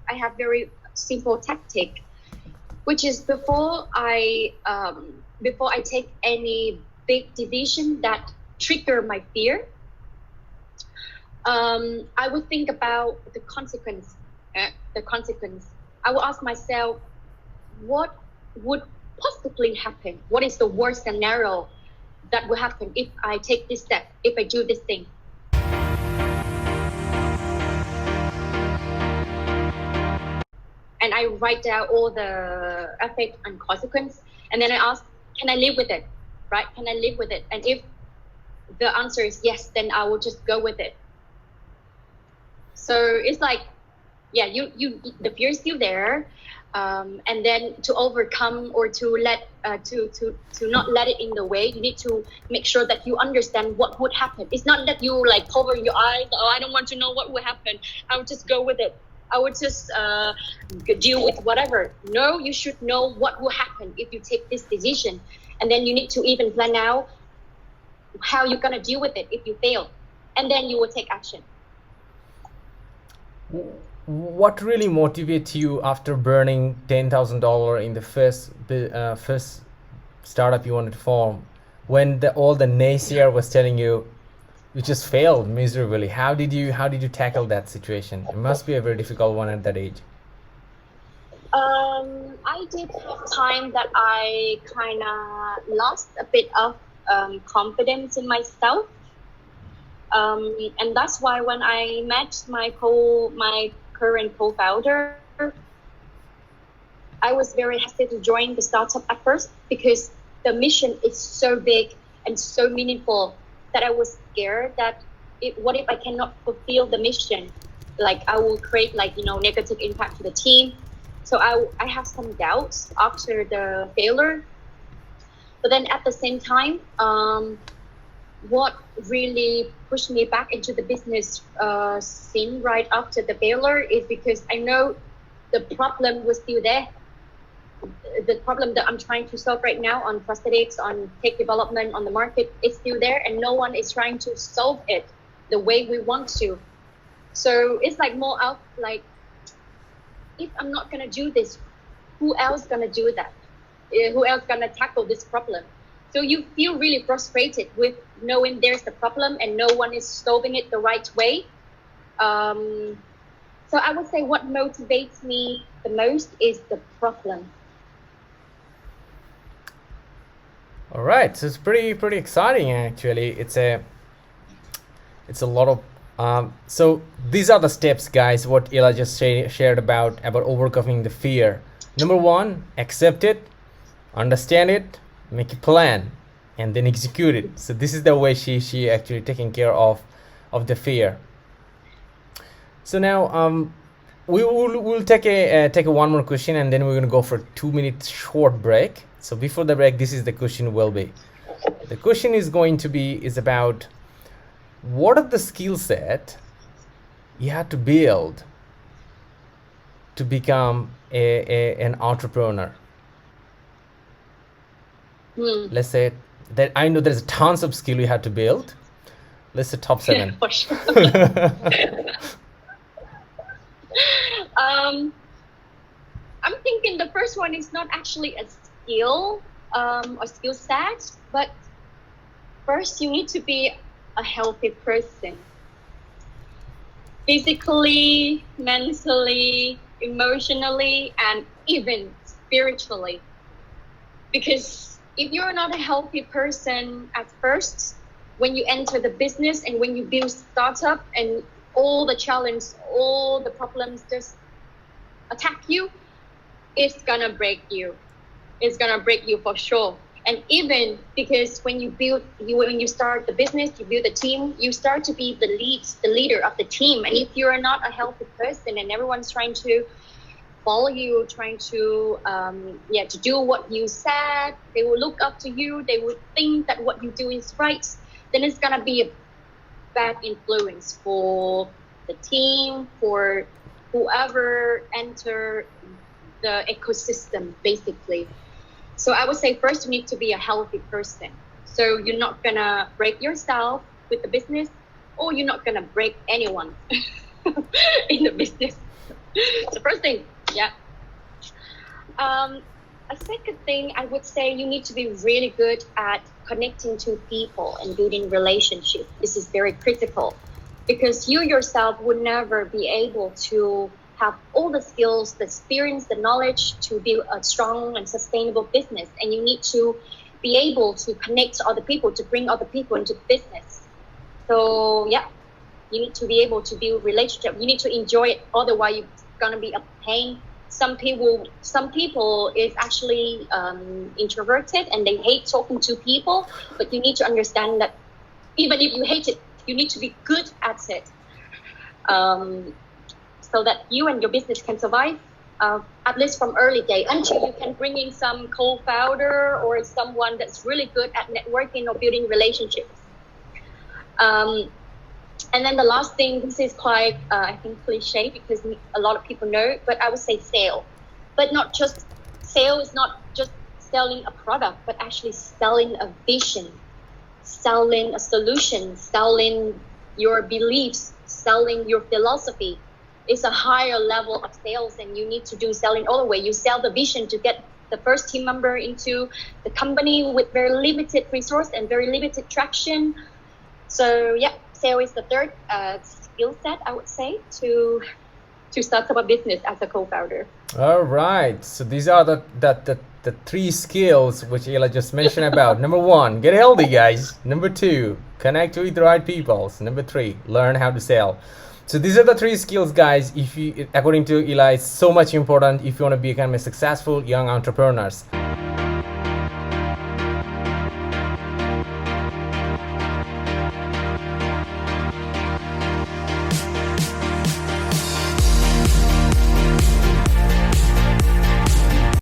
have very simple tactic, which is before I take any big decision that trigger my fear, I would think about the consequence. I will ask myself, what would possibly happen? What is the worst scenario that will happen if I take this step, if I do this thing? And I write down all the effect and consequence, and then I ask, can I live with it? Right? Can I live with it? And if the answer is yes, then I will just go with it. So it's like, yeah, the fear is still there, and then to overcome or to not let it in the way, you need to make sure that you understand what would happen. It's not that you like cover your eyes. Oh, I don't want to know what will happen. I would just go with it. I would just deal with whatever. No, you should know what will happen if you take this decision, and then you need to even plan out how you're gonna deal with it if you fail, and then you will take action. What really motivates you after burning $10,000 in the first startup you wanted to form, when all the naysayer was telling you just failed miserably? How did you tackle that situation? It must be a very difficult one at that age. I did have time that I kind of lost a bit of confidence in myself, and that's why when I met my current co-founder, I was very hesitant to join the startup at first because the mission is so big and so meaningful that I was scared that what if I cannot fulfill the mission? Like I will create negative impact to the team. So I have some doubts after the failure. But then at the same time, what really pushed me back into the business scene right after the failure is because I know the problem was still there. The problem that I'm trying to solve right now on prosthetics, on tech development, on the market is still there, and no one is trying to solve it the way we want to. So it's like more of like, if I'm not gonna do this, who else gonna do that? Who else gonna tackle this problem? So you feel really frustrated with knowing there's a problem and no one is solving it the right way. So I would say what motivates me the most is the problem. All right, so it's pretty exciting actually. It's a lot of so these are the steps, guys, what Ella just shared about overcoming the fear. Number one, accept it, understand it, make a plan, and then execute it. So this is the way she actually taking care of the fear. So now we'll take a one more question, and then we're gonna go for a 2-minute short break. So before the break, this is the question will be. The question is going to be about what are the skill set you have to build to become an entrepreneur. Let's say that I know there's tons of skill you have to build. Let's say top 7. Yeah, for sure. I'm thinking the first one is not actually a skill or skill set, but first you need to be a healthy person. Physically, mentally, emotionally, and even spiritually. Because if you're not a healthy person at first, when you enter the business and when you build startup and all the challenge, all the problems just attack you, it's gonna break you. It's gonna break you for sure. And even because when you start the business, you build a team, you start to be the leader of the team. And if you're not a healthy person and everyone's trying to follow you, trying to to do what you said, they will look up to you, they will think that what you do is right, then it's gonna be a bad influence for the team, for whoever enter the ecosystem, basically. So I would say first you need to be a healthy person. So you're not gonna break yourself with the business, or you're not gonna break anyone in the business. The first thing, yeah. A second thing, I would say you need to be really good at connecting to people and building relationships. This is very critical because you yourself would never be able to have all the skills, the experience, the knowledge to build a strong and sustainable business. And you need to be able to connect to other people, to bring other people into business. So yeah, you need to be able to build relationship. You need to enjoy it. Otherwise, it's gonna be a pain. Some people is actually introverted and they hate talking to people. But you need to understand that even if you hate it, you need to be good at it, so that you and your business can survive. At least from early day until you can bring in some co-founder or someone that's really good at networking or building relationships. And then the last thing, this is quite, I think, cliche because a lot of people know, but I would say sale. But not just, sale is not just selling a product, but actually selling a vision, selling a solution, selling your beliefs, selling your philosophy. It's a higher level of sales, and you need to do selling all the way. You sell the vision to get the first team member into the company with very limited resource and very limited traction. So yeah, sale is the third skill set, I would say, to start up a business as a co-founder. All right. So these are the three skills which Ella just mentioned about. Number 1, get healthy, guys. Number 2, connect with the right people. Number 3, learn how to sell. So these are the 3 skills, guys. If you, according to Ella, it's so much important if you want to become a successful young entrepreneurs.